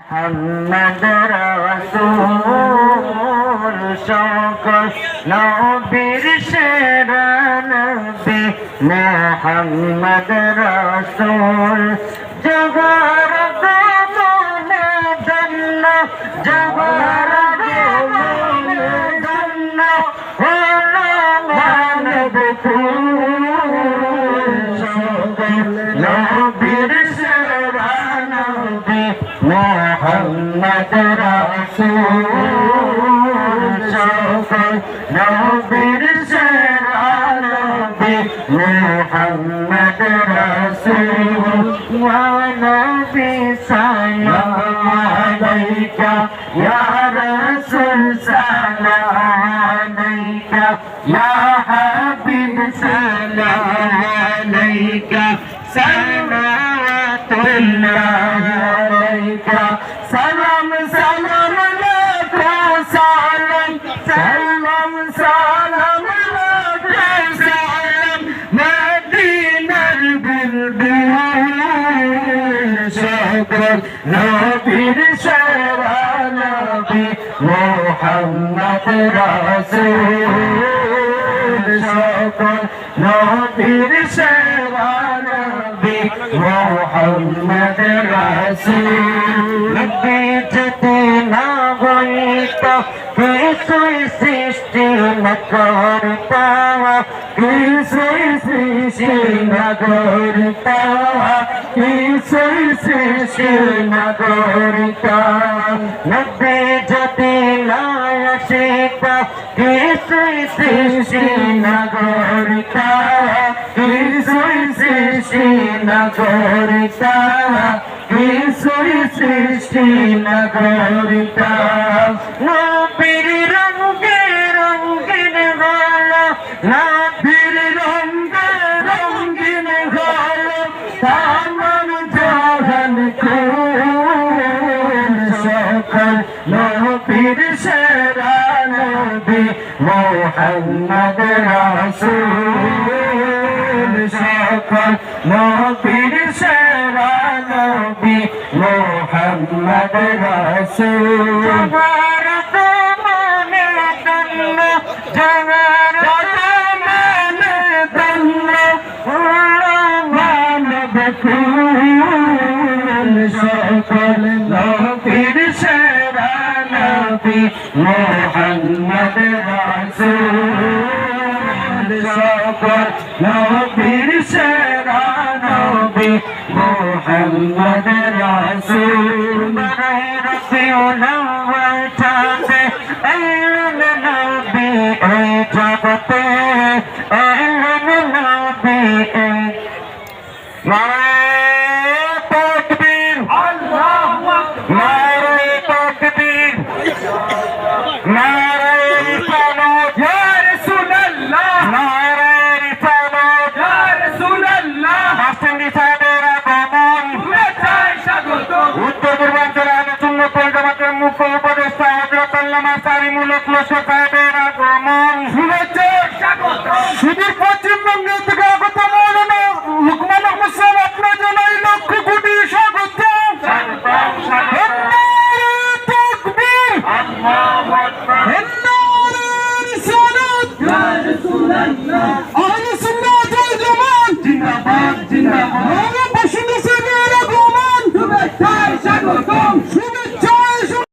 মোহাম্মদ রাসূল সকল নবীর সেরা নবী মোহাম্মদ রাসূল জগর গমনে জন্য জগর গমনে জন্য হলো মানব সকল নবীর সেরা নবী মোহাম্মদ রাসূল সকল নবীর সেরা নবী মোহাম্মদ রাসূল ওয়া নবী সালাম আলাইকা ইয়া রাসূল সালাম আলাইকা ইয়া হাবিব সালাম আলাইকা সালাওয়াতুল্লাহ আলাইকা সালাম সালাম লাকা সালাম সালাম সালাম লাকা সালাম মদিনার বুলবুল সকল নবীর সেরা নবী মোহাম্মদ রাসূল সকল নবীর সেরা নবী মোহাম্মদ রাসূল নবী যদি না হইত কিছুই সৃষ্টি না করতা কিছুই সৃষ্টি না করতা কিছুই সৃষ্টি না করতা নবী যদি না আসিত কিছুই সৃষ্টি না করতা কিছুই সৃষ্টি না করতা কিছুই সৃষ্টি না করতা নবীর রঙে রঙিন হলো নবীর রঙে রঙিন হলো তামাম জাহান কুল সকল নবীর সেরা নবী মোহাম্মদ রাসূল সকল নবীর সেরা নবী মোহাম্মদ রাসূল জগর গমনে জন্য জগর গমনে জন্য হলো মানব কুল সকল নবীর সেরা নবী মোহাম্মদ রাসূল সকল নবীর সেরা নবী মোহাম্মদ রাসূল রবিউল আউয়াল চাঁদে এলেন নবী এই জগতে এলেন নবী নারায়ে তাকবীর আল্লাহু আকবার নারায়ে তাকবীর নারায়ে রিসালাত ইয়া রাসূলুল্লাহ নারায়ে রিসালাত ইয়া রাসূলুল্লাহ হাসান রিসালাতের আগমন শুভেচ্ছায় স্বাগত উত্তর পূর্বাঞ্চলে আহলে সুন্নাত ওয়াল জামাতের মুখ্য উপদেষ্টা হযরত আল্লামা সালিমুল হক সাহেবের আগমন শুভেচ্ছায় স্বাগত সুদূর পশ্চিমবঙ্গ থেকে আগত মাওলানা লুকমান আহমদ সাহেব আপনার জানাই লক্ষ কোটি স্বাগত আল্লাহু আকবার নারায়ে রিসালাত ইয়া রাসূলুল্লাহ আহলে সুন্নাত ওয়াল জামাত জিন্দাবাদ জিন্দাবাদ বাসিন্দা সাহেবের আগমন শুভেচ্ছায়